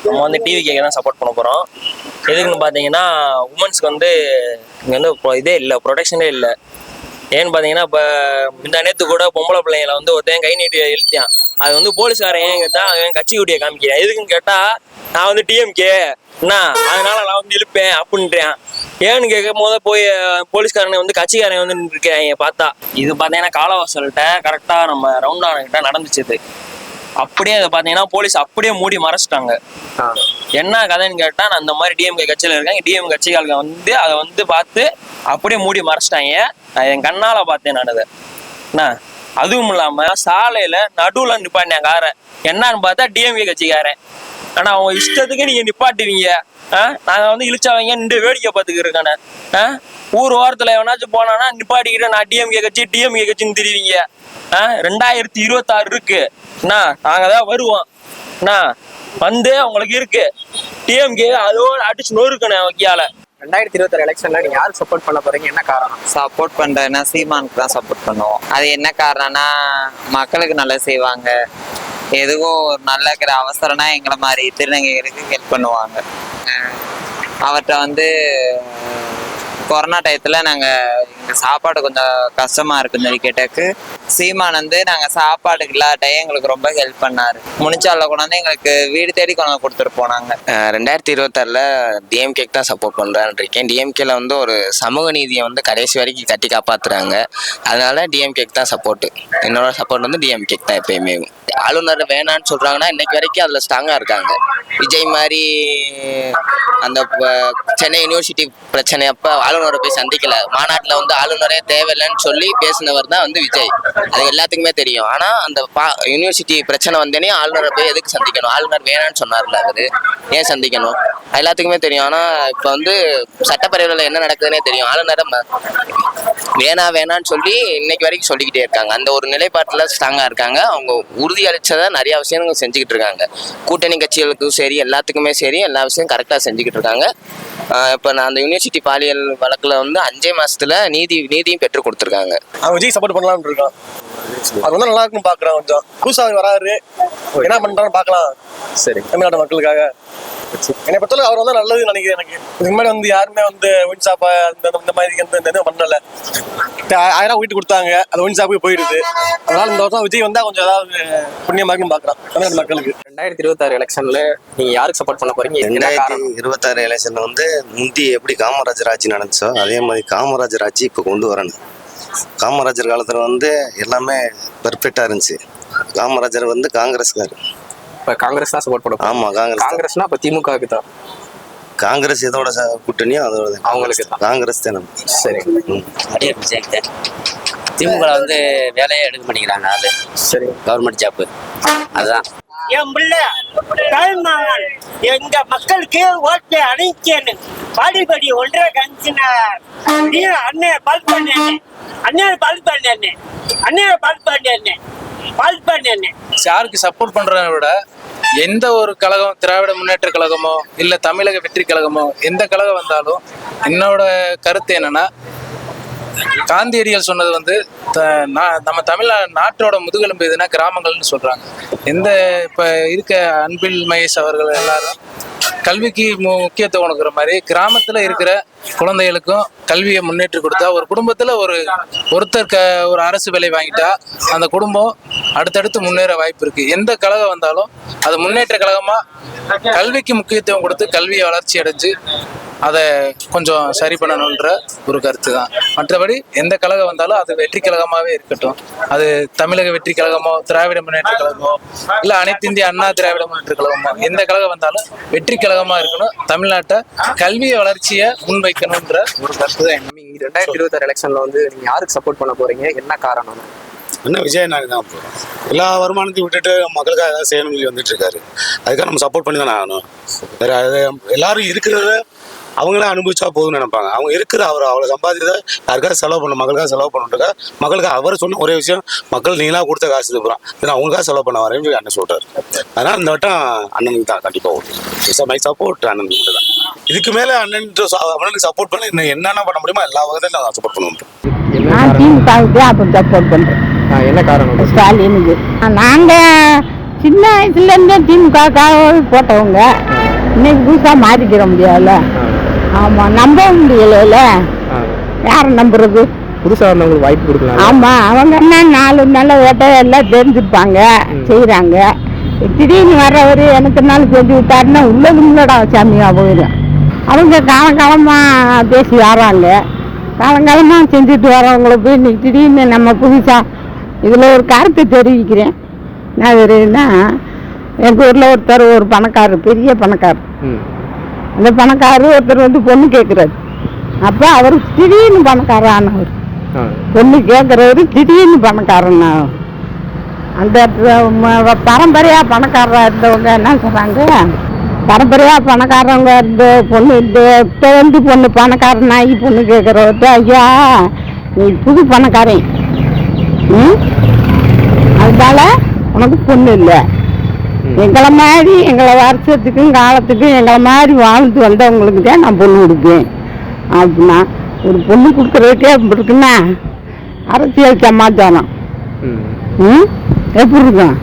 நம்ம வந்து டிவிகேக்கு தான் சப்போர்ட் பண்ண போகிறோம். எதுக்குன்னு பார்த்தீங்கன்னா உமன்ஸ்க்கு வந்து இங்கே வந்து இதே இல்லை, ப்ரொடெக்ஷனே இல்லை. ஏன்னு பார்த்தீங்கன்னா இப்போ இந்த நேற்று கூட பொம்பளை பிள்ளைங்களை வந்து ஒருத்தன் கை நீட்டி இழுத்தியான். அது வந்து போலீஸ்காரன் ஏன் கேட்டால் அவன் கட்சி குட்டியை காமிக்கிறேன். எதுக்குன்னு கேட்டால் நான் வந்து டிஎம்கே என்ன அதனால நான் வந்து இழுப்பேன் அப்படின்றேன். ஏன்னு கேட்கும் போது போய் போலீஸ்காரனை வந்து கட்சிக்காரன் வந்து இருக்கேன் பார்த்தா. இது பார்த்தீங்கன்னா காலவாசல்கிட்ட கரெக்டாக நம்ம ரவுண்டானகிட்ட நடந்துச்சு. அப்படியே அதை பார்த்தீங்கன்னா போலீஸ் அப்படியே மூடி மறைச்சிட்டாங்க. என்ன கதைன்னு கேட்டால் நான் இந்த மாதிரி டிஎம்கே கட்சியில் இருக்கேன், டிஎம் கட்சிகளுக்கு வந்து அதை வந்து பார்த்து அப்படியே மூடி மறைச்சிட்டாங்க. என் கண்ணால் பார்த்தேன் நான் அதை. என்ன அதுவும் இல்லாமல் சாலையில் நடுவில் நிப்பாட்டினேன் காரை. என்னன்னு பார்த்தா டிஎம்கே கட்சிக்காரன். ஆனால் அவங்க இஷ்டத்துக்கு நீங்கள் நிப்பாட்டுவீங்க. நாங்கள் வந்து இழிச்சவங்க நின்று வேடிக்கை பார்த்துக்கு இருக்கானே. ஊர் ஓரத்தில் எவனாச்சும் போனானா நிப்பாட்டிக்கிட்டு நான் டிஎம்கே கட்சின்னு தெரிவிங்க. 2026 இருக்கு. என்ன நாங்க தான் வருவோம். என்ன வந்து உங்களுக்கு இருக்கு டிஎம்கே அதோட அடிச்சு நொறுக்கணும் வக்கியால. 2026 எலெக்ஷன்ல நீங்க யாருக்கு சப்போர்ட் பண்ண போறீங்க? என்ன காரணம்? சப்போர்ட் பண்றேன்னா சீமானுக்கு தான் சப்போர்ட் பண்ணுவோம். அது என்ன காரணம்னா மக்களுக்கு நல்லா செய்வாங்க. எதுவும் ஒரு நல்ல இருக்கிற அவசரம்னா எங்களை மாதிரி திருநங்கைகளுக்கு ஹெல்ப் பண்ணுவாங்க. அவர்கிட்ட வந்து கொரோனா டயத்தில் நாங்கள் எங்கள் சாப்பாடு கொஞ்சம் கஷ்டமாக இருக்குன்னு சொல்லி கேட்டக்கு சீமான் வந்து நாங்கள் சாப்பாடுக்கு இல்லாட்டையே எங்களுக்கு ரொம்ப ஹெல்ப் பண்ணார். முனிச்சாலில் கொண்டாந்து எங்களுக்கு வீடு தேடி கொண்டாந்து கொடுத்துட்டு போனாங்க. 2026 டிஎம்கேக்கு தான் சப்போர்ட் பண்ணுறான்னு இருக்கேன். டிஎம்கேல வந்து ஒரு சமூக நீதியை வந்து கடைசி வரைக்கும் கட்டி காப்பாற்றுறாங்க. அதனால டிஎம்கேக்கு தான் சப்போர்ட்டு. என்னோட சப்போர்ட் வந்து டிஎம்கேக்கு தான் எப்பயுமே. ஆளுநர் வேணான்னு சொல்கிறாங்கன்னா இன்னைக்கு வரைக்கும் அதில் ஸ்ட்ராங்காக இருக்காங்க. விஜய் மாதிரி அந்த சென்னை யூனிவர்சிட்டி பிரச்சனை அப்போ ஆளுநரை போய் சந்திக்கல. மாநாட்டில் வந்து ஆளுநரே தேவையில்லைன்னு சொல்லி பேசினவர் தான் வந்து விஜய். அது எல்லாத்துக்குமே தெரியும். ஆனால் அந்த யூனிவர்சிட்டி பிரச்சனை வந்தேனே ஆளுநரை போய் எதுக்கு சந்திக்கணும்? ஆளுநர் வேணான்னு சொன்னார்ல, அவரு ஏன் சந்திக்கணும்? எல்லாத்துக்குமே தெரியும். ஆனால் இப்போ வந்து சட்டப்பேரவையில் என்ன நடக்குதுன்னே தெரியும். ஆளுநரை வேணான்னு சொல்லி இன்னைக்கு வரைக்கும் சொல்லிக்கிட்டே இருக்காங்க. அந்த ஒரு நிலைப்பாட்டில் ஸ்ட்ராங்காக இருக்காங்க. அவங்க உறுதி அளிச்சதை நிறையா விஷயங்கள் செஞ்சுக்கிட்டு இருக்காங்க. கூட்டணி கட்சிகளுக்கும் சரி எல்லாத்துக்குமே சரி எல்லா விஷயம் கரெக்டாக செஞ்சுக்கிட்டு இருக்காங்க. இப்போ நான் அந்த யூனிவர்சிட்டி பாலியல் வழக்கில் வந்து 5 மாசத்துல நீதியும் பெற்று கொடுத்துருக்காங்க. அவன் விஜய் சப்போர்ட் பண்ணலாம்னு இருக்கான். அது வந்து நல்லா இருக்குன்னு பாக்குறான். கொஞ்சம் புதுசா வராரு, என்ன பண்றான்னு பாக்கலாம். சரி, தமிழ்நாட்டு மக்களுக்காக என்னை பொறுத்தவரை அவர் வந்து நல்லதுன்னு நினைக்கிறேன். எனக்கு இதுக்கு முன்னாடி வந்து யாருமே வந்து ஒயின் ஷாப்பை இந்த மாதிரி எதுவும் பண்ணல. 1000 வீட்டுக்கு கொடுத்தாங்க, அது ஒயின் ஷாப்புக்கு போயிடுது. அதனால இந்த வருஷம் விஜய் வந்தா கொஞ்சம் ஏதாவது புண்ணியமா இருக்குன்னு பாக்குறான் தமிழ்நாட்டு மக்களுக்கு. 2026 எலெக்ஷன்ல நீங்க யாருக்கு சப்போர்ட் பண்ண போறீங்க? 2026 எலெக்ஷன்ல வந்து முந்தி எப்படி காமராஜர் ஆட்சி நடந்துச்சோ அதே மாதிரி காமராஜர் ஆட்சி இப்போ கொண்டு வரணும். காமராஜர் காலத்துல வந்து எல்லாமே பெர்ஃபெக்டா இருந்துச்சு. காமராஜர் வந்து காங்கிரஸ்காரு. இப்ப காங்கிரஸ் தான் சப்போர்ட் பண்ணுவோம். ஆமா, காங்கிரஸ்னா இப்ப திமுகவுக்கு தான். காங்கிரஸ் எதோட கூட்டணியோ அதோட அவங்களுக்கு காங்கிரஸ் தான். சரி, திமுக வந்து வேலையே எடுக்க மாட்டேங்கிறாங்க. அது சரி, கவர்மெண்ட் ஜாப் அதுதான். என் பிள்ளை தாய்மாமன் எங்க மக்களுக்கு ஓட்டு அணைக்கேன்னு பாடிபடி 1.5 கஞ்சினார். அண்ணன் பால் பண்ணேன். யாருக்கு சப்போர்ட் பண்றதை விட எந்த ஒரு கழகம், திராவிட முன்னேற்ற கழகமோ இல்ல தமிழக வெற்றி கழகமோ எந்த கழகம் வந்தாலும் என்னோட கருத்து என்னன்னா, காந்தியடிகள் சொன்னது வந்து நம்ம நாட்டோட முதுகெலும்பு எதுனா கிராமங்கள்னு சொல்றாங்க. இப்ப இருக்க அன்பில் மகேஷ் அவர்கள் எல்லாரும் கல்விக்கு முக்கியத்துவம் கொடுக்குற மாதிரி கிராமத்துல இருக்கிற குழந்தைகளுக்கும் கல்வியை முன்னேற்றி கொடுத்தா, ஒரு குடும்பத்துல ஒருத்தர் ஒரு அரசு வேலை வாங்கிட்டா அந்த குடும்பம் அடுத்தடுத்து முன்னேற வாய்ப்பு இருக்கு. எந்த கழகம் வந்தாலும் அது முன்னேற்ற கழகமா கல்விக்கு முக்கியத்துவம் கொடுத்து கல்வியை வளர்ச்சி அடைஞ்சு அதை கொஞ்சம் சரி பண்ணணுன்ற ஒரு கருத்து தான். மற்றபடி எந்த கழகம் வந்தாலும் அது வெற்றி கழகமாவே இருக்கட்டும். அது தமிழக வெற்றி கழகமோ திராவிட முன்னேற்ற கழகமோ இல்ல அனைத்து இந்திய அண்ணா திராவிட முன்னேற்ற கழகமோ எந்த கழகம் வந்தாலும் வெற்றி கழகமா இருக்கணும். தமிழ்நாட்டை கல்வியை வளர்ச்சியை முன்வைக்கணும்ன்ற ஒரு கருத்து தான். 2026 எலெக்ஷன்ல வந்து நீங்க யாருக்கு சப்போர்ட் பண்ண போறீங்க? என்ன காரணம்? என்ன விஜய் நாங்கள் தான் போகிறோம். எல்லா வருமானத்தையும் விட்டுட்டு மக்களுக்காக ஏதாவது செய்யணும்னு சொல்லி வந்துட்டு இருக்காரு. அதுக்காக நம்ம சப்போர்ட் பண்ணி தானே ஆகணும். வேற அது எல்லாரும் இருக்கிறத அவங்களே அனுபவிச்சா போதும்னு நினைப்பாங்க. அவங்க இருக்கிற அவ்வளோ சம்பாதிக்கிறத யாருக்காக செலவு பண்ணணும், மக்களுக்காக செலவு பண்ணிட்டுருக்கா. மக்களுக்காக அவர் சொன்ன ஒரே விஷயம், மக்கள் நீங்களாக கொடுத்த காசு இருக்கிறோம், இதை அவங்களுக்காக செலவு பண்ண வரேன்னு சொல்லி அண்ணன் சொல்கிறார். அதனால் இந்த வட்டம் அண்ணனுக்கு தான் கண்டிப்பாக ஓட்டு. மை சப்போர்ட் அண்ணனுக்கு தான். இதுக்கு மேலே அண்ணனுக்கு சப்போர்ட் பண்ண என்னென்ன பண்ண முடியுமோ எல்லா வகையிலும் நான் சப்போர்ட் பண்ணுவோம். என்ன காரணம்? ஸ்டாலினுக்கு நாங்க சின்ன வயசுல இருந்தே திமுக போட்டவங்க இன்னைக்கு புதுசா மாறிக்கிற முடியாதுல்ல. ஆமா, நம்ப முடியல. யாரை நம்புறது? புதுசா வந்தவங்களுக்கு வாய்ப்பு கொடுக்கலாம். ஆமா, அவங்க என்ன 4 நல்ல ஓட்ட எல்லாம் தெரிஞ்சிருப்பாங்க, செய்யறாங்க. திடீர்னு வர்றவரு எனக்கு நாள் செஞ்சு விட்டாருன்னா உள்ளது முள்ளடா சாமியா போயிடும். அவங்க காலங்காலமா பேசி வராங்க, காலங்காலமா செஞ்சுட்டு வரவங்களை போய் இன்னைக்கு திடீர்னு நம்ம புதுசா இதுல ஒரு கருத்தை தெரிவிக்கிறேன். நான் வேறுனா எங்கள் ஊரில் ஒருத்தர் ஒரு பணக்காரர், பெரிய பணக்காரர். அந்த பணக்காரர் ஒருத்தர் வந்து பொண்ணு கேட்குறாரு. அப்போ அவர் திடீர்னு பணக்காரர் ஆனவர். பொண்ணு கேட்குறவர் திடீர்னு பணக்காரன். அந்த பரம்பரையாக பணக்காரராக இருந்தவங்க என்ன சொல்கிறாங்க, பரம்பரையாக பணக்காரவங்க இருந்த பொண்ணு இப்போ வந்து பொண்ணு பணக்காரன் ஆகி பொண்ணு கேட்குறவர்கிட்ட, ஐயா நீ புது பணக்காரன், அதனால உனக்கு பொண்ணு இல்லை. எங்களை மாதிரி எங்களை வருஷத்துக்கும் காலத்துக்கும் எங்களை மாதிரி வாழ்ந்து வந்தவங்களுக்கு தான் நான் பொண்ணு கொடுப்பேன் அப்படின்னா, ஒரு பொண்ணு கொடுக்குறதுக்கே அப்படி இருக்குன்னா அரசியல் சமாச்சாரம் எப்படி இருக்கும்?